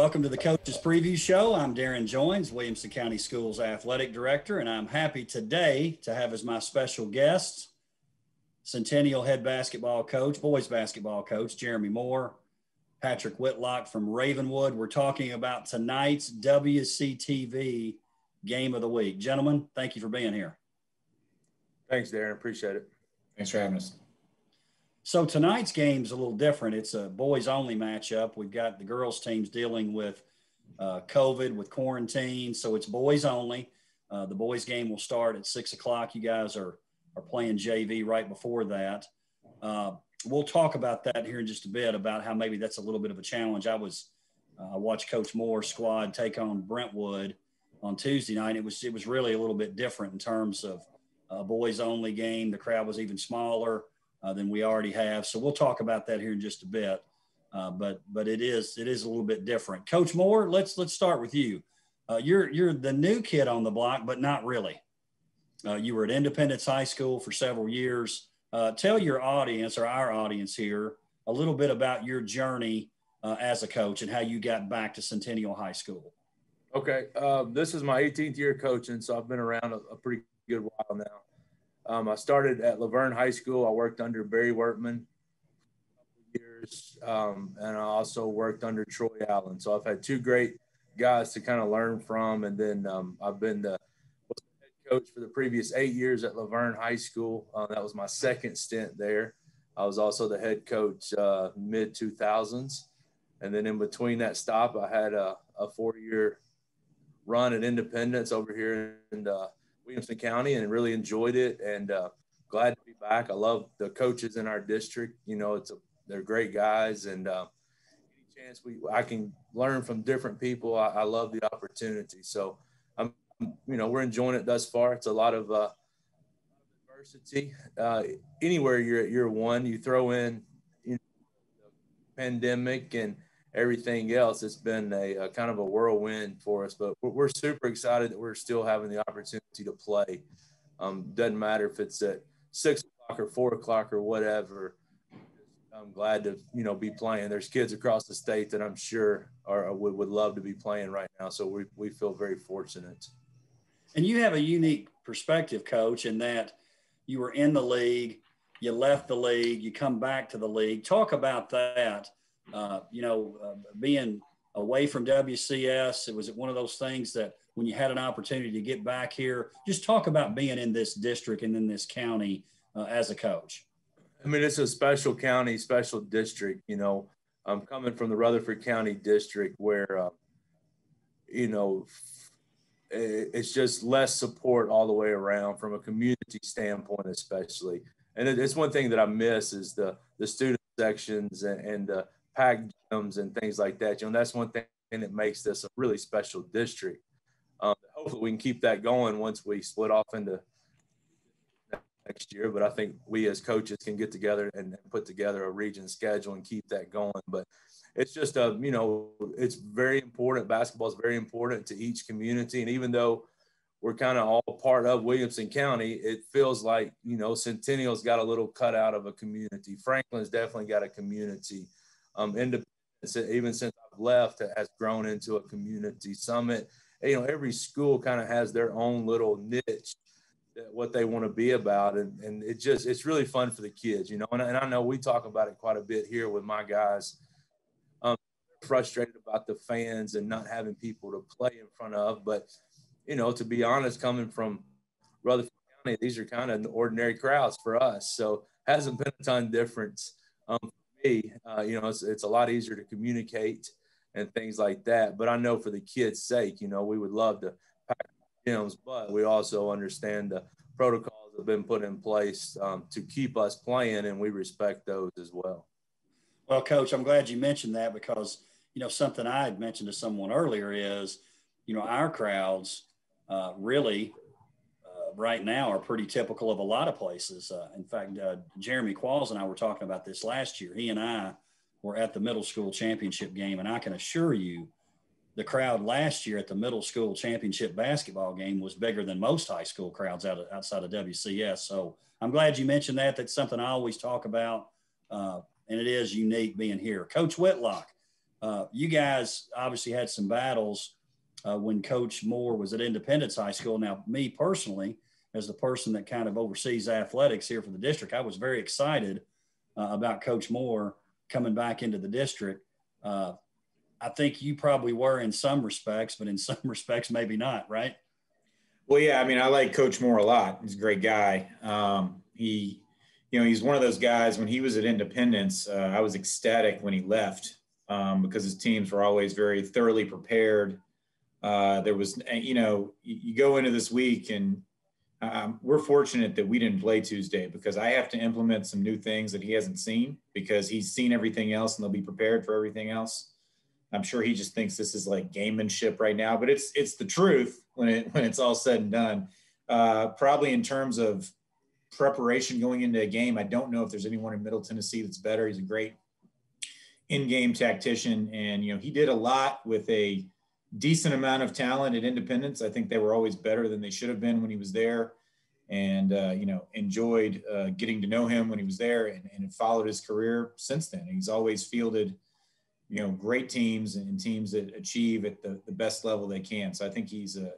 Welcome to the Coaches Preview Show. I'm Darrin, Williamson County Schools Athletic Director, and I'm happy today to have as my special guest Centennial head basketball coach, boys basketball coach, Jeremy Moore, Patrick Whitlock from Ravenwood. We're talking about tonight's WCTV Game of the Week. Gentlemen, thank you for being here. Thanks, Darrin. Appreciate it. Thanks for having us. So tonight's game's a little different. It's a boys-only matchup. We've got the girls' teams dealing with COVID, with quarantine, so it's boys only. The boys' game will start at 6 o'clock. You guys are playing JV right before that. We'll talk about that here in just a bit, about how maybe that's a little bit of a challenge. I watched Coach Moore's squad take on Brentwood on Tuesday night. It was really a little bit different in terms of a boys-only game. The crowd was even smaller than we already have. So we'll talk about that here in just a bit. But it is a little bit different. Coach Moore, let's start with you. You're the new kid on the block, but not really. You were at Independence High School for several years. Tell your audience, or our audience here, a little bit about your journey as a coach and how you got back to Centennial High School. Okay. This is my 18th year coaching, so I've been around a pretty good while now. I started at Laverne High School. I worked under Barry Wortman for years, and I also worked under Troy Allen. So I've had two great guys to kind of learn from, and then I've been the head coach for the previous 8 years at Laverne High School. That was my second stint there. I was also the head coach mid-2000s, and then in between that stop, I had a 4-year run at Independence over here in Williamson County, and really enjoyed it, and glad to be back. I love the coaches in our district. You know, they're great guys, and any chance I can learn from different people, I love the opportunity. So we're enjoying it thus far. It's a lot of adversity. Anywhere you're at year one, you throw in the pandemic and everything else. It's been a kind of a whirlwind for us, but we're super excited that we're still having the opportunity to play. Doesn't matter if it's at 6 o'clock or 4 o'clock or whatever. I'm glad to, be playing. There's kids across the state that I'm sure would love to be playing right now. So we feel very fortunate. And you have a unique perspective, Coach, in that you were in the league, you left the league, you come back to the league. Talk about that. Being away from WCS, it was one of those things that when you had an opportunity to get back here, just talk about being in this district and in this county as a coach. I mean, it's a special county, special district. I'm coming from the Rutherford County district where, it's just less support all the way around from a community standpoint, especially. And it's one thing that I miss is the student sections and the packed gyms and things like that. That's one thing that makes this a really special district. Hopefully we can keep that going once we split off into next year. But I think we as coaches can get together and put together a region schedule and keep that going. But it's just it's very important. Basketball is very important to each community. And even though we're kind of all part of Williamson County, it feels like, Centennial's got a little cutout of a community. Franklin's definitely got a community. Independence, even since I've left, has grown into a community. Summit, every school kind of has their own little niche, what they want to be about. And it's really fun for the kids, and I know we talk about it quite a bit here with my guys. Frustrated about the fans and not having people to play in front of. But, to be honest, coming from Rutherford County, these are kind of the ordinary crowds for us. So hasn't been a ton difference for me. It's a lot easier to communicate and things like that. But I know for the kids' sake, we would love to pack gyms, but we also understand the protocols that have been put in place to keep us playing, and we respect those as well. Well, Coach, I'm glad you mentioned that because, something I had mentioned to someone earlier is, our crowds really right now are pretty typical of a lot of places. In fact, Jeremy Qualls and I were talking about this last year. He and I were at the middle school championship game, and I can assure you the crowd last year at the middle school championship basketball game was bigger than most high school crowds outside of WCS. So I'm glad you mentioned that. That's something I always talk about, and it is unique being here. Coach Whitlock, You guys obviously had some battles when Coach Moore was at Independence High School. Now, me personally, as the person that kind of oversees athletics here for the district, I was very excited about Coach Moore coming back into the district. I think you probably were in some respects, but in some respects, maybe not, right? Well, yeah, I mean, I like Coach Moore a lot. He's a great guy. He's one of those guys. When he was at Independence, I was ecstatic when he left because his teams were always very thoroughly prepared. There was, you go into this week and we're fortunate that we didn't play Tuesday because I have to implement some new things that he hasn't seen because he's seen everything else and they'll be prepared for everything else. I'm sure he just thinks this is like gamemanship right now, but it's the truth when it's all said and done. Probably in terms of preparation going into a game, I don't know if there's anyone in Middle Tennessee that's better. He's a great in-game tactician, and he did a lot with a decent amount of talent at Independence. I think they were always better than they should have been when he was there, and enjoyed getting to know him when he was there, and followed his career since then. He's always fielded great teams and teams that achieve at the best level they can. So I think he's a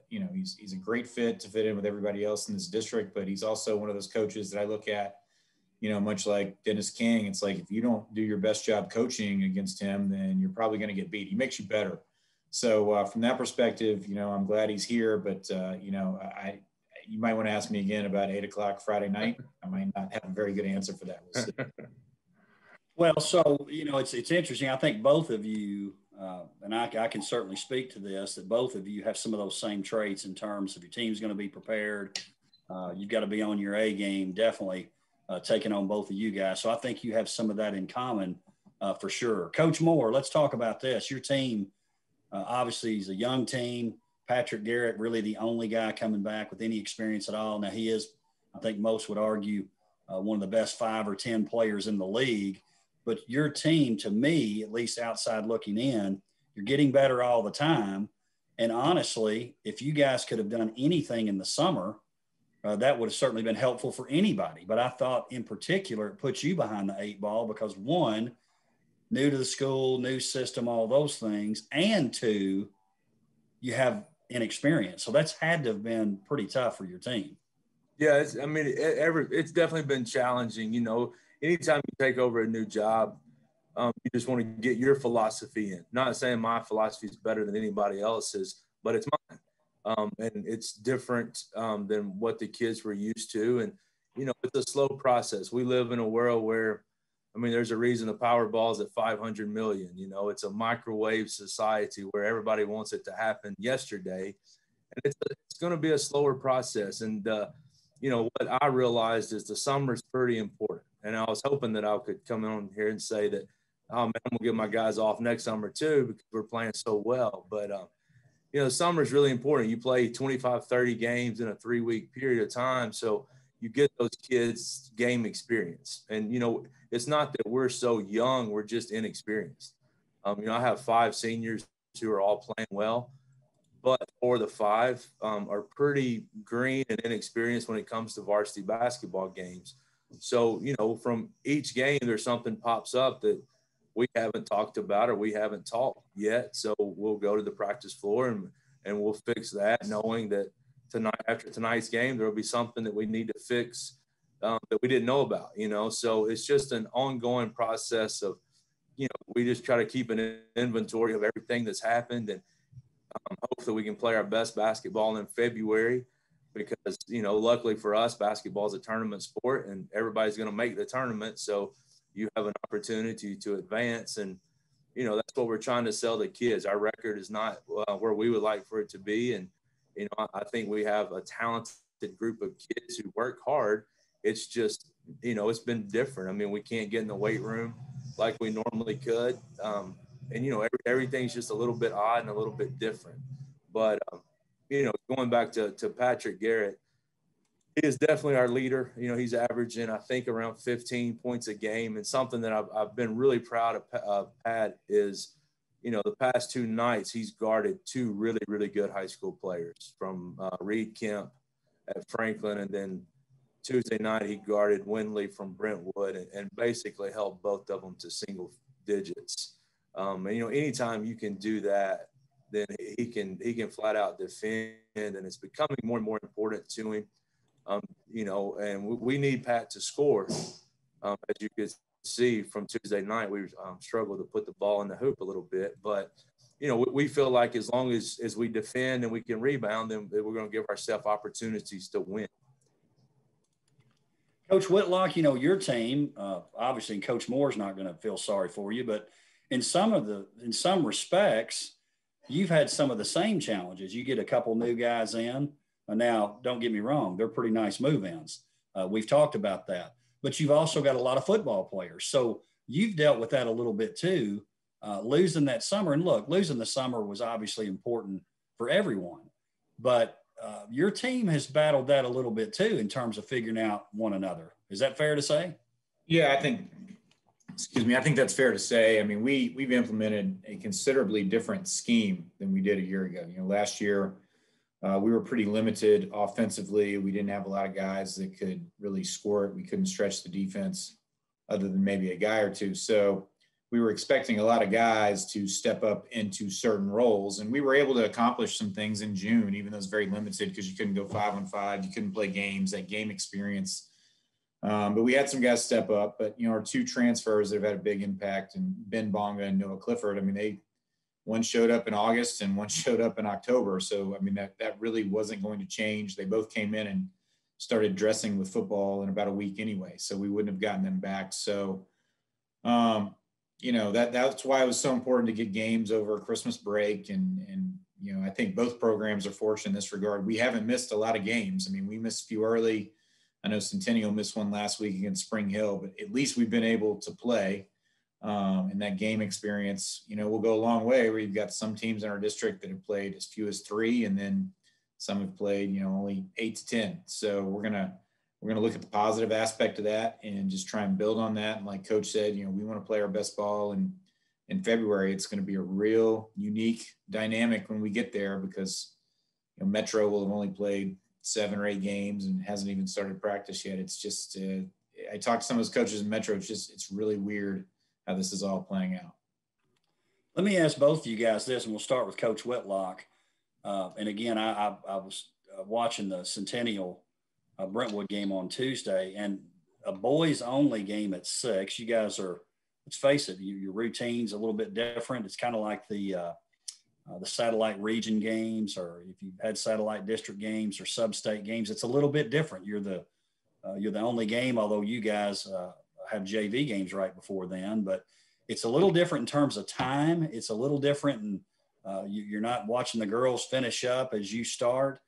great fit to fit in with everybody else in this district, but he's also one of those coaches that I look at, much like Dennis King. It's like, if you don't do your best job coaching against him, then you're probably going to get beat. He makes you better. So from that perspective, I'm glad he's here, but you might want to ask me again about 8:00 Friday night. I might not have a very good answer for that. We'll see. Well, so, it's interesting. I think both of you, and I can certainly speak to this, that both of you have some of those same traits in terms of your team's going to be prepared. You've got to be on your A game, definitely taking on both of you guys. So I think you have some of that in common for sure. Coach Moore, let's talk about this. Your team, obviously, is a young team. Patrick Garrett, really the only guy coming back with any experience at all. Now, he is, I think most would argue, one of the best 5 or 10 players in the league. But your team, to me, at least outside looking in, you're getting better all the time. And honestly, if you guys could have done anything in the summer, that would have certainly been helpful for anybody. But I thought in particular, it puts you behind the 8 ball because 1, new to the school, new system, all those things. And 2, you have inexperience. So that's had to have been pretty tough for your team. Yeah, it's definitely been challenging. Anytime you take over a new job, you just want to get your philosophy in. Not saying my philosophy is better than anybody else's, but it's mine. And it's different than what the kids were used to. And, it's a slow process. We live in a world where, there's a reason the Powerball is at 500 million. It's a microwave society where everybody wants it to happen yesterday. And it's going to be a slower process. And, what I realized is the summer's pretty important. And I was hoping that I could come on here and say that, oh, man, I'm going to give my guys off next summer too because we're playing so well. But, summer is really important. You play 25, 30 games in a 3-week period of time. So you get those kids game experience. And, it's not that we're so young, we're just inexperienced. I have 5 seniors who are all playing well, but 4 of the 5 are pretty green and inexperienced when it comes to varsity basketball games. So, from each game, there's something pops up that we haven't talked about or we haven't taught yet. So we'll go to the practice floor and we'll fix that, knowing that after tonight's game, there will be something that we need to fix that we didn't know about, So it's just an ongoing process of, we just try to keep an inventory of everything that's happened and hopefully we can play our best basketball in February. Because, luckily for us, basketball is a tournament sport and everybody's going to make the tournament. So you have an opportunity to advance. And, that's what we're trying to sell to kids. Our record is not where we would like for it to be. And, I think we have a talented group of kids who work hard. It's just, it's been different. We can't get in the weight room like we normally could. Everything's just a little bit odd and a little bit different. But, going back to Patrick Garrett, he is definitely our leader. He's averaging, I think, around 15 points a game. And something that I've been really proud of Pat is, the past 2 nights, he's guarded 2 really, really good high school players from Reed Kemp at Franklin. And then Tuesday night, he guarded Windley from Brentwood and basically held both of them to single digits. And, you know, anytime you can do that, then he can flat out defend, and it's becoming more and more important to him. You know, and we need Pat to score. As you could see from Tuesday night, we struggled to put the ball in the hoop a little bit. But, you know, we feel like as long as we defend and we can rebound, then we're going to give ourselves opportunities to win. Coach Whitlock, you know, your team, obviously Coach Moore's not going to feel sorry for you, but in some respects, you've had some of the same challenges. You get a couple new guys in. Now, don't get me wrong, they're pretty nice move-ins. We've talked about that. But you've also got a lot of football players. So you've dealt with that a little bit too, losing that summer. And look, losing the summer was obviously important for everyone. But your team has battled that a little bit too in terms of figuring out one another. Is that fair to say? Yeah, I think that's fair to say. I mean, we've implemented a considerably different scheme than we did a year ago. You know, last year we were pretty limited offensively. We didn't have a lot of guys that could really score it. We couldn't stretch the defense other than maybe a guy or two. So we were expecting a lot of guys to step up into certain roles. And we were able to accomplish some things in June, even though it's very limited because you couldn't go 5-on-5. You couldn't play games, that game experience. But we had some guys step up. But, you know, our two transfers that have had a big impact, and Bonga and Noah Clifford, I mean, one showed up in August and one showed up in October. So, I mean, that really wasn't going to change. They both came in and started dressing with football in about a week anyway. So we wouldn't have gotten them back. So, you know, that's why it was so important to get games over Christmas break. And, you know, I think both programs are fortunate in this regard. We haven't missed a lot of games. I mean, we missed a few early. I know Centennial missed one last week against Spring Hill, but at least we've been able to play. And that game experience, you know, will go a long way, where you've got some teams in our district that have played as few as 3, and then some have played, you know, only 8 to 10. So we're going to look at the positive aspect of that and just try and build on that. And like Coach said, you know, we want to play our best ball. And in February, it's going to be a real unique dynamic when we get there, because, you know, Metro will have only played 7 or 8 games and hasn't even started practice yet. It's just, I talked to some of those coaches in Metro. It's really weird how this is all playing out. Let me ask both of you guys this, and we'll start with Coach Whitlock. And again, I was watching the Centennial Brentwood game on Tuesday, and a boys only game at 6. You guys are, let's face it, your routine's a little bit different. It's kind of like the satellite region games, or if you've had satellite district games or sub-state games, it's a little bit different. You're the only game, although you guys have JV games right before then, but it's a little different in terms of time. It's a little different, and you're not watching the girls finish up as you start.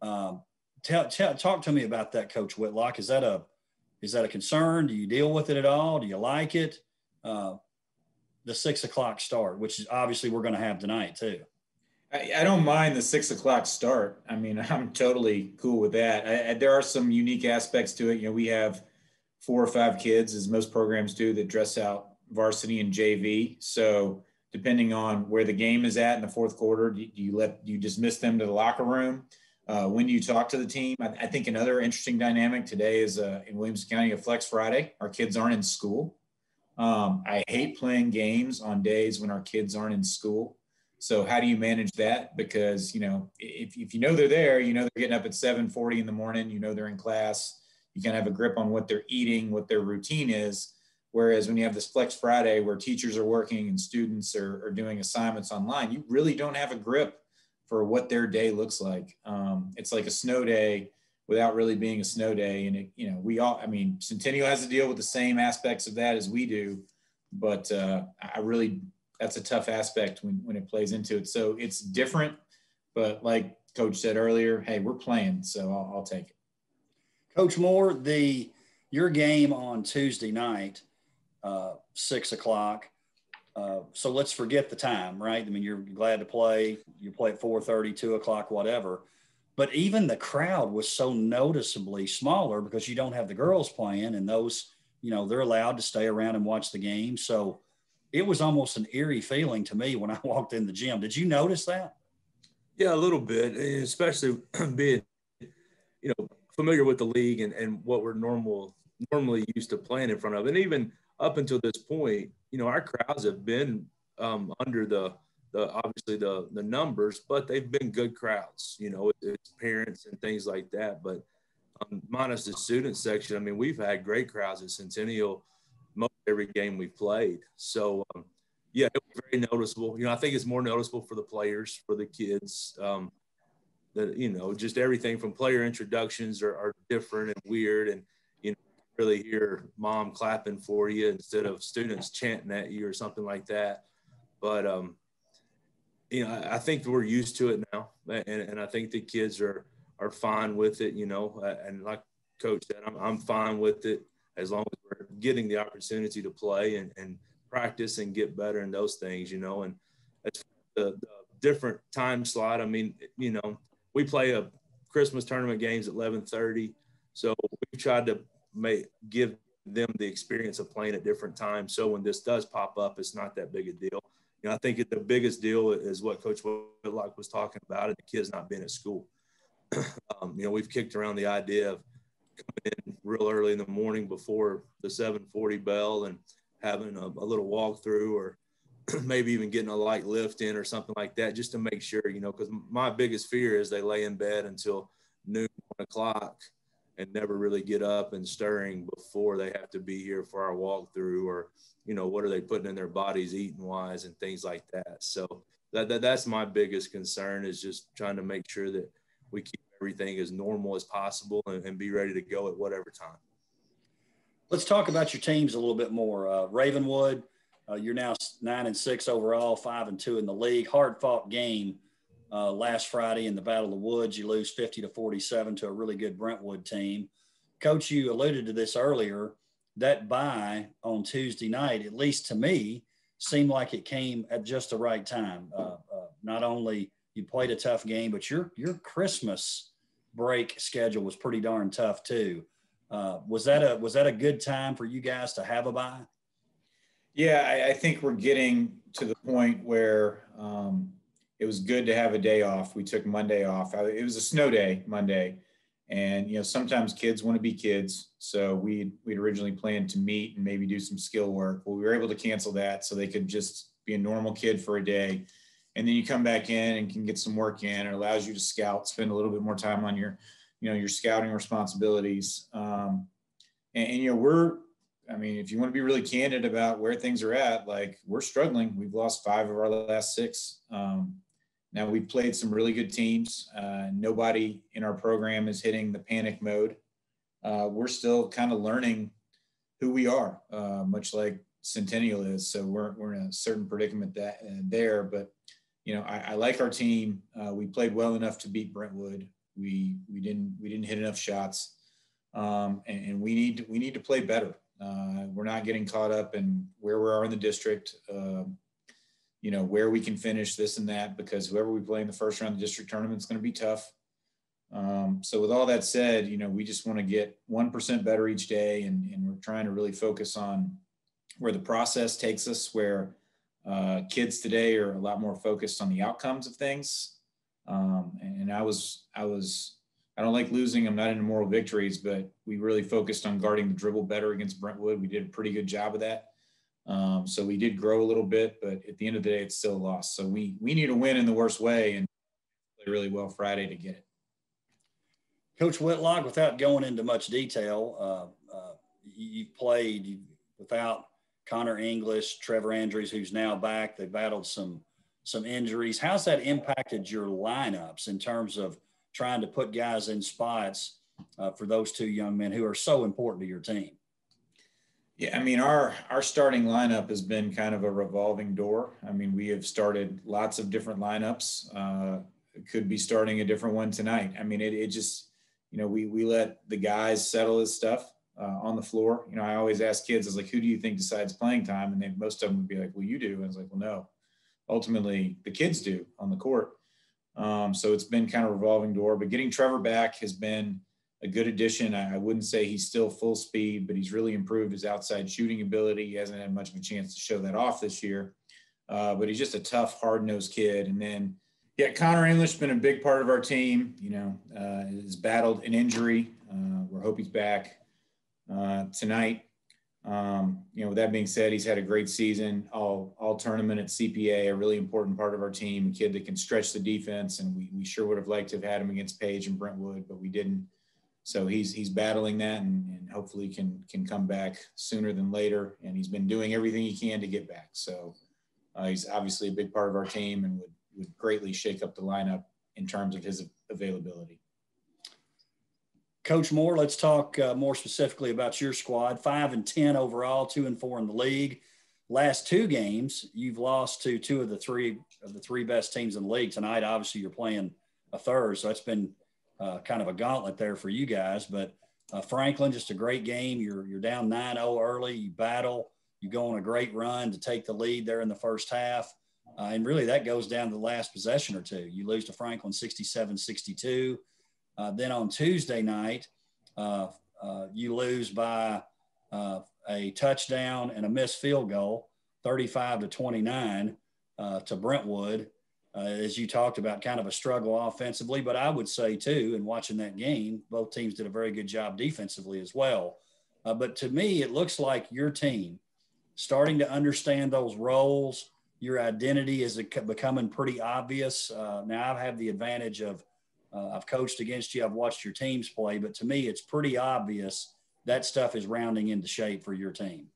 Talk to me about that, Coach Whitlock. Is that a concern? Do you deal with it at all? Do you like it? The 6 o'clock start, which is obviously we're going to have tonight too. I don't mind the 6 o'clock start. I mean, I'm totally cool with that. There are some unique aspects to it. You know, we have 4 or 5 kids, as most programs do, that dress out varsity and JV. So depending on where the game is at in the fourth quarter, do you dismiss them to the locker room? When do you talk to the team? I think another interesting dynamic today is in Williamson County, a Flex Friday. Our kids aren't in school. I hate playing games on days when our kids aren't in school. So how do you manage that? Because, you know, if you know they're there, you know they're getting up at 7:40 in the morning, you know they're in class, you kind of have a grip on what they're eating, what their routine is. Whereas when you have this Flex Friday where teachers are working and students are doing assignments online, you really don't have a grip for what their day looks like. It's like a snow day without really being a snow day. And, Centennial has to deal with the same aspects of that as we do, but that's a tough aspect when it plays into it. So it's different, but like Coach said earlier, hey, we're playing, so I'll take it. Coach Moore, your game on Tuesday night, 6 o'clock. So let's forget the time, right? I mean, you're glad to play. You play at 4:30, 2 o'clock, whatever. But even the crowd was so noticeably smaller because you don't have the girls playing, and those, you know, they're allowed to stay around and watch the game. So it was almost an eerie feeling to me when I walked in the gym. Did you notice that? Yeah, a little bit, especially being, you know, familiar with the league and what we're normally used to playing in front of. And even up until this point, you know, our crowds have been under the obviously the numbers, but they've been good crowds, you know, it's parents and things like that. But minus the student section, I mean, we've had great crowds at Centennial most every game we've played. So, yeah, it was very noticeable. You know, I think it's more noticeable for the players, for the kids. That, you know, just everything from player introductions are different and weird, and you know, really hear mom clapping for you instead of students chanting at you or something like that. But you know, I think we're used to it now, and I think the kids are fine with it. You know, and like Coach said, I'm fine with it as long as we're getting the opportunity to play and practice and get better in those things. You know, and as for the different time slot, I mean, you know, we play a Christmas tournament games at 11:30, so we've tried to give them the experience of playing at different times. So when this does pop up, it's not that big a deal. You know, I think the biggest deal is what Coach Whitlock was talking about, and the kids not being at school. You know, we've kicked around the idea of coming in real early in the morning before the 7:40 bell and having a little walkthrough, or maybe even getting a light lift in or something like that, just to make sure, you know, because my biggest fear is they lay in bed until noon, 1 o'clock, and never really get up and stirring before they have to be here for our walkthrough, or, you know, what are they putting in their bodies eating wise and things like that. So that's my biggest concern, is just trying to make sure that we keep everything as normal as possible and be ready to go at whatever time. Let's talk about your teams a little bit more. Ravenwood, you're now 9-6 overall, 5-2 in the league. Hard fought game last Friday in the Battle of the Woods. You lose 50-47 to a really good Brentwood team. Coach, you alluded to this earlier. That bye on Tuesday night, at least to me, seemed like it came at just the right time. Not only you played a tough game, but your Christmas break schedule was pretty darn tough too. Was that a good time for you guys to have a bye? Yeah, I think we're getting to the point where it was good to have a day off. We took Monday off. It was a snow day Monday, and you know, sometimes kids want to be kids. So we'd originally planned to meet and maybe do some skill work. Well, we were able to cancel that so they could just be a normal kid for a day. And then you come back in and can get some work in. It allows you to scout, spend a little bit more time on your scouting responsibilities. And you know, if you want to be really candid about where things are at, like, we're struggling. We've lost 5 of our last 6. Now we've played some really good teams. Nobody in our program is hitting the panic mode. We're still kind of learning who we are, much like Centennial is. So we're in a certain predicament there, but you know, I like our team. We played well enough to beat Brentwood. We didn't hit enough shots, and we need to play better. We're not getting caught up in where we are in the district, you know, where we can finish this and that, because whoever we play in the first round of the district tournament is going to be tough. So with all that said, you know, we just want to get 1% better each day, and we're trying to really focus on where the process takes us, where kids today are a lot more focused on the outcomes of things. And I don't like losing. I'm not into moral victories, but we really focused on guarding the dribble better against Brentwood. We did a pretty good job of that. So we did grow a little bit, but at the end of the day, it's still a loss. So we need to win in the worst way and play really well Friday to get it. Coach Whitlock, without going into much detail, you played without Connor English, Trevor Andrews, who's now back. They battled some injuries. How's that impacted your lineups in terms of trying to put guys in spots for those 2 young men who are so important to your team? Yeah, I mean, our starting lineup has been kind of a revolving door. I mean, we have started lots of different lineups. Could be starting a different one tonight. I mean, it just, you know, we let the guys settle his stuff on the floor. You know, I always ask kids, I was like, who do you think decides playing time? And then most of them would be like, well, you do. And I was like, well, no, ultimately the kids do on the court. So it's been kind of a revolving door, but getting Trevor back has been a good addition. I wouldn't say he's still full speed, but he's really improved his outside shooting ability. He hasn't had much of a chance to show that off this year, but he's just a tough, hard-nosed kid. And then, yeah, Connor English has been a big part of our team. You know, has battled an injury. We hope he's back tonight. With that being said, he's had a great season, all tournament at CPA, a really important part of our team, a kid that can stretch the defense. And we sure would have liked to have had him against Page and Brentwood, but we didn't. So he's battling that and hopefully can come back sooner than later. And he's been doing everything he can to get back. So he's obviously a big part of our team and would greatly shake up the lineup in terms of his availability. Coach Moore, let's talk more specifically about your squad. 5-10 overall, 2-4 in the league. Last two games, you've lost to two of the three best teams in the league. Tonight, obviously, you're playing a third, so that's been kind of a gauntlet there for you guys. But Franklin, just a great game. You're down 9-0 early. You battle. You go on a great run to take the lead there in the first half. And really, that goes down to the last possession or two. You lose to Franklin 67-62. Then on Tuesday night, you lose by a touchdown and a missed field goal, 35-29 to Brentwood. As you talked about, kind of a struggle offensively, but I would say too, in watching that game, both teams did a very good job defensively as well. But to me, it looks like your team starting to understand those roles. Your identity is becoming pretty obvious. Now I have the advantage of I've coached against you. I've watched your teams play, but to me, it's pretty obvious that stuff is rounding into shape for your team.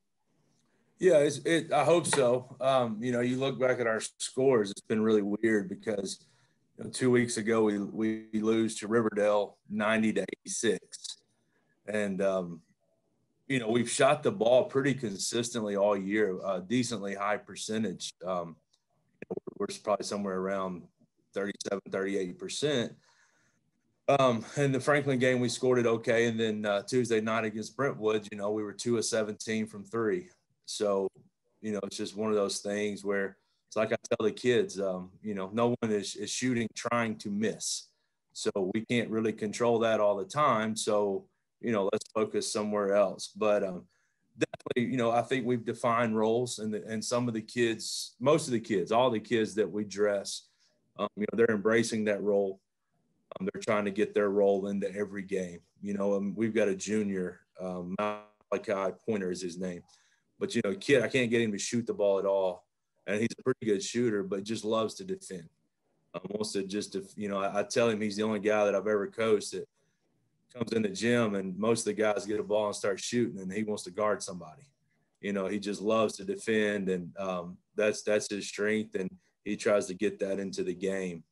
Yeah, I hope so. You look back at our scores, it's been really weird because 2 weeks ago we lose to Riverdale 90-86. And, we've shot the ball pretty consistently all year, decently high percentage. We're probably somewhere around 37, 38%. In the Franklin game, we scored it okay. And then Tuesday night against Brentwood, we were 2 of 17 from three. So, it's just one of those things where it's like I tell the kids, no one is shooting trying to miss. So we can't really control that all the time. So, let's focus somewhere else. But definitely, I think we've defined roles and some of the kids, most of the kids, all the kids that we dress, they're embracing that role. They're trying to get their role into every game. We've got a junior, Malachi Pointer is his name. But, kid, I can't get him to shoot the ball at all. And he's a pretty good shooter, but just loves to defend. Wants to just, I tell him he's the only guy that I've ever coached that comes in the gym and most of the guys get a ball and start shooting and he wants to guard somebody. He just loves to defend and that's his strength and he tries to get that into the game.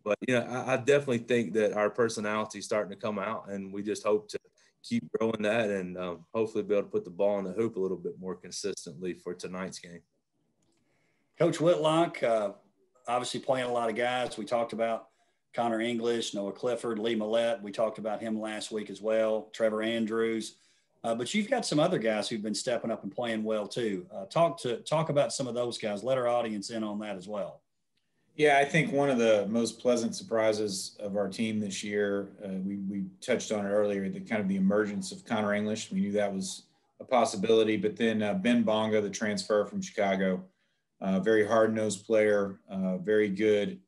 But, I definitely think that our personality is starting to come out and we just hope to keep growing that and hopefully be able to put the ball in the hoop a little bit more consistently for tonight's game. Coach Whitlock, obviously playing a lot of guys. We talked about Connor English, Noah Clifford, Lee Millette. We talked about him last week as well, Trevor Andrews. But you've got some other guys who've been stepping up and playing well too. Talk about some of those guys. Let our audience in on that as well. Yeah, I think one of the most pleasant surprises of our team this year, we touched on it earlier, the emergence of Connor English. We knew that was a possibility, but then Ben Bonga, the transfer from Chicago, very hard-nosed player, very good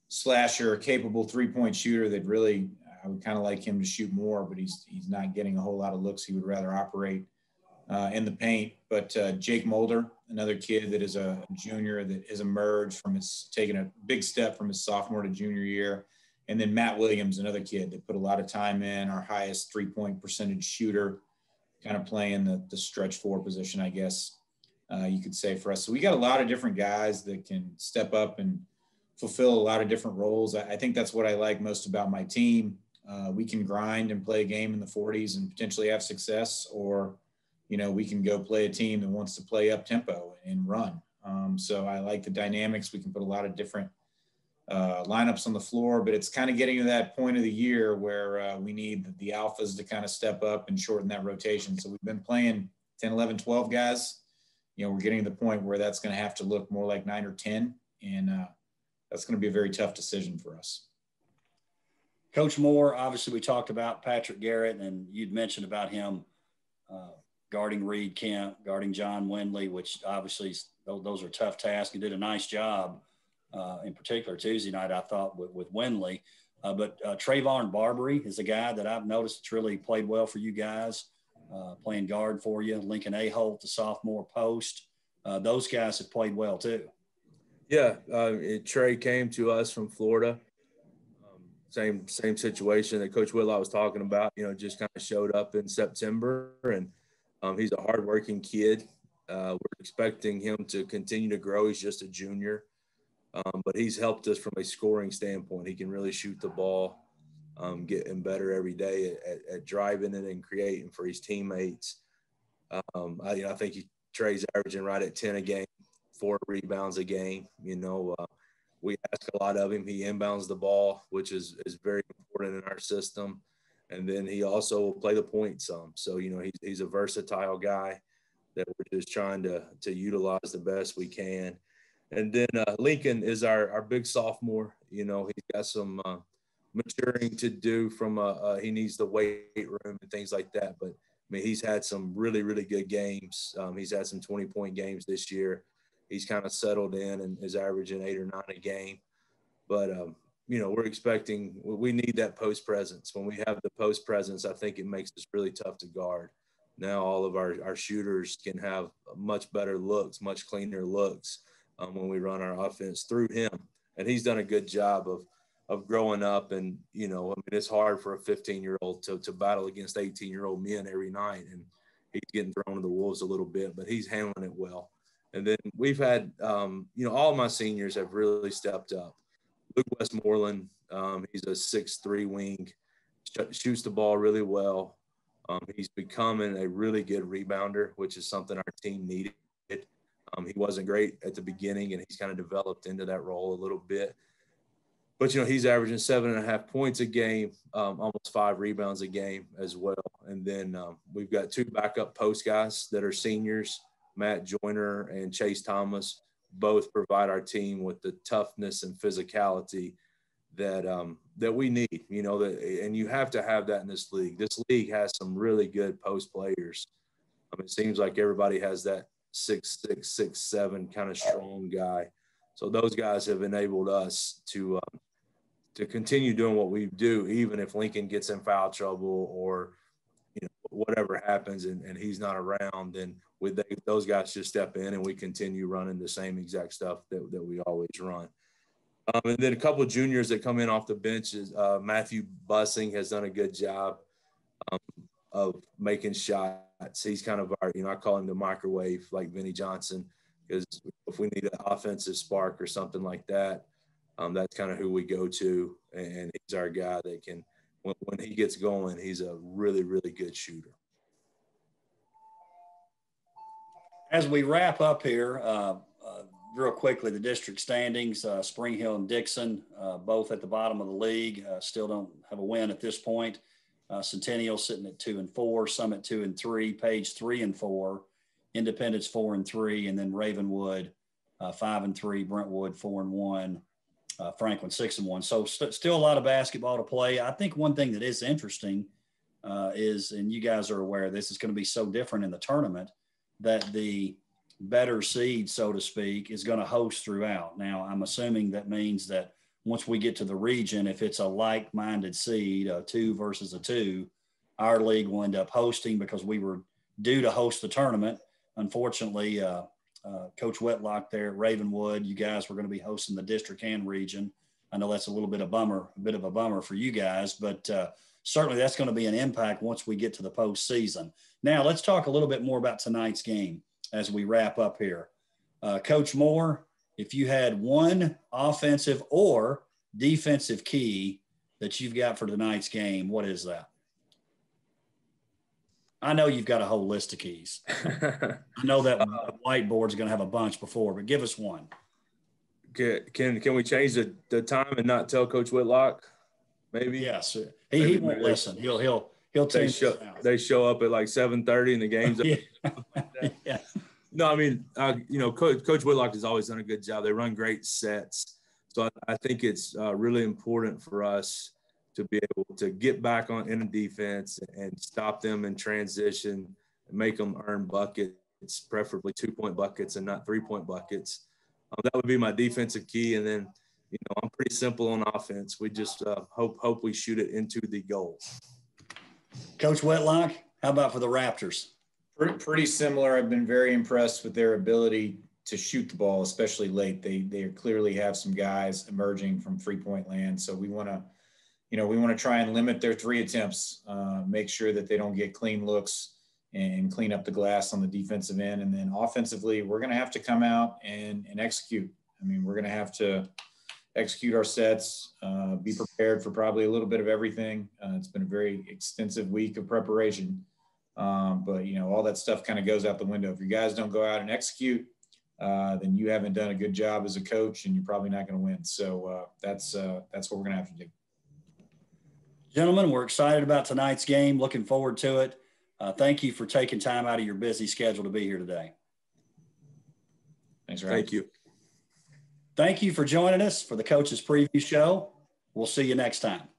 slasher, capable three-point shooter that really, I would kind of like him to shoot more, but he's not getting a whole lot of looks. He would rather operate in the paint. But Jake Mulder, another kid that is a junior that has emerged taking a big step from his sophomore to junior year. And then Matt Williams, another kid that put a lot of time in, our highest three-point percentage shooter, kind of playing the stretch four position, I guess you could say for us. So we got a lot of different guys that can step up and fulfill a lot of different roles. I think that's what I like most about my team. We can grind and play a game in the 40s and potentially have success, or we can go play a team that wants to play up tempo and run. So I like the dynamics. We can put a lot of different lineups on the floor, but it's kind of getting to that point of the year where we need the alphas to kind of step up and shorten that rotation. So we've been playing 10, 11, 12 guys. We're getting to the point where that's going to have to look more like 9 or 10. And that's going to be a very tough decision for us. Coach Moore, obviously we talked about Patrick Garrett and you'd mentioned about him guarding Reed Kemp, guarding John Windley, which obviously those are tough tasks. You did a nice job, in particular Tuesday night, I thought, with Windley. But Trayvon Barbary is a guy that I've noticed that's really played well for you guys. playing guard for you. Lincoln Aholt, the sophomore post. Those guys have played well too. Yeah, Trey came to us from Florida. Same situation that Coach Whitlock was talking about. Just kind of showed up in September, and he's a hardworking kid. We're expecting him to continue to grow. He's just a junior, but he's helped us from a scoring standpoint. He can really shoot the ball, getting better every day at driving it and creating for his teammates. I think Trey's averaging right at 10 a game, 4 rebounds a game. We ask a lot of him. He inbounds the ball, which is very important in our system. And then he also will play the point some. So, he's a versatile guy that we're just trying to utilize the best we can. And then Lincoln is our big sophomore. He's got some maturing to do from he needs the weight room and things like that. But, he's had some really, really good games. He's had some 20-point games this year. He's kind of settled in and is averaging 8 or 9 a game. But, we're expecting – we need that post presence. When we have the post presence, I think it makes us really tough to guard. Now all of our shooters can have much better looks, much cleaner looks when we run our offense through him. And he's done a good job of growing up. And, it's hard for a 15-year-old to battle against 18-year-old men every night. And he's getting thrown to the wolves a little bit, but he's handling it well. And then we've had, all of my seniors have really stepped up. Luke Westmoreland, he's a 6'3" wing, shoots the ball really well. He's becoming a really good rebounder, which is something our team needed. He wasn't great at the beginning, and he's kind of developed into that role a little bit. But, he's averaging 7.5 points a game, almost 5 rebounds a game as well. And then we've got 2 backup post guys that are seniors, Matt Joyner and Chase Thomas. Both provide our team with the toughness and physicality that we need, and you have to have that in this league. This league has some really good post players. It seems like everybody has that 6'6", 6'7" kind of strong guy. So those guys have enabled us to continue doing what we do, even if Lincoln gets in foul trouble or, whatever happens and he's not around, then those guys just step in and we continue running the same exact stuff that we always run. And then a couple of juniors that come in off the bench is Matthew Bussing has done a good job of making shots. He's kind of our, I call him the microwave, like Vinnie Johnson, because if we need an offensive spark or something like that, that's kind of who we go to. And he's our guy that can, when he gets going, he's a really, really good shooter. As we wrap up here, real quickly, the district standings, Spring Hill and Dixon, both at the bottom of the league, still don't have a win at this point. Centennial sitting at 2-4, Summit 2-3, Page 3-4, Independence 4-3, and then Ravenwood 5-3, Brentwood 4-1, Franklin 6-1. So still a lot of basketball to play. I think one thing that is interesting is, and you guys are aware this is going to be so different in the tournament, that the better seed, so to speak, is going to host throughout. Now, I'm assuming that means that once we get to the region, if it's a like-minded seed, a 2 versus a 2, our league will end up hosting because we were due to host the tournament. Unfortunately, Coach Whitlock there at Ravenwood, you guys were going to be hosting the district and region. I know that's a bit of a bummer for you guys, but certainly that's going to be an impact once we get to the postseason. Now, let's talk a little bit more about tonight's game as we wrap up here. Coach Moore, if you had one offensive or defensive key that you've got for tonight's game, what is that? I know you've got a whole list of keys. I know that whiteboard's going to have a bunch before, but give us one. Can we change the time and not tell Coach Whitlock? Maybe. Yes, he won't listen. He'll they show up at like 7:30 and the game's yeah. No, I mean, Coach Whitlock has always done a good job. They run great sets. So I think it's really important for us to be able to get back in the defense and stop them in transition and make them earn buckets, preferably 2-point buckets and not 3-point buckets. That would be my defensive key. And then, I'm pretty simple on offense. We just hope we shoot it into the goal. Coach Whitlock, How about for the Raptors? Pretty similar. I've been very impressed with their ability to shoot the ball, especially late. They clearly have some guys emerging from 3-point land. So we want to try and limit their 3 attempts, make sure that they don't get clean looks and clean up the glass on the defensive end. And then offensively, we're going to have to come out and execute. I mean, we're going to have to execute our sets, be prepared for probably a little bit of everything. It's been a very extensive week of preparation. But, all that stuff kind of goes out the window. If you guys don't go out and execute, then you haven't done a good job as a coach, and you're probably not going to win. So that's what we're going to have to do. Gentlemen, we're excited about tonight's game. Looking forward to it. Thank you for taking time out of your busy schedule to be here today. Thanks, Ryan. Thank you. Thank you for joining us for the Coach's Preview Show. We'll see you next time.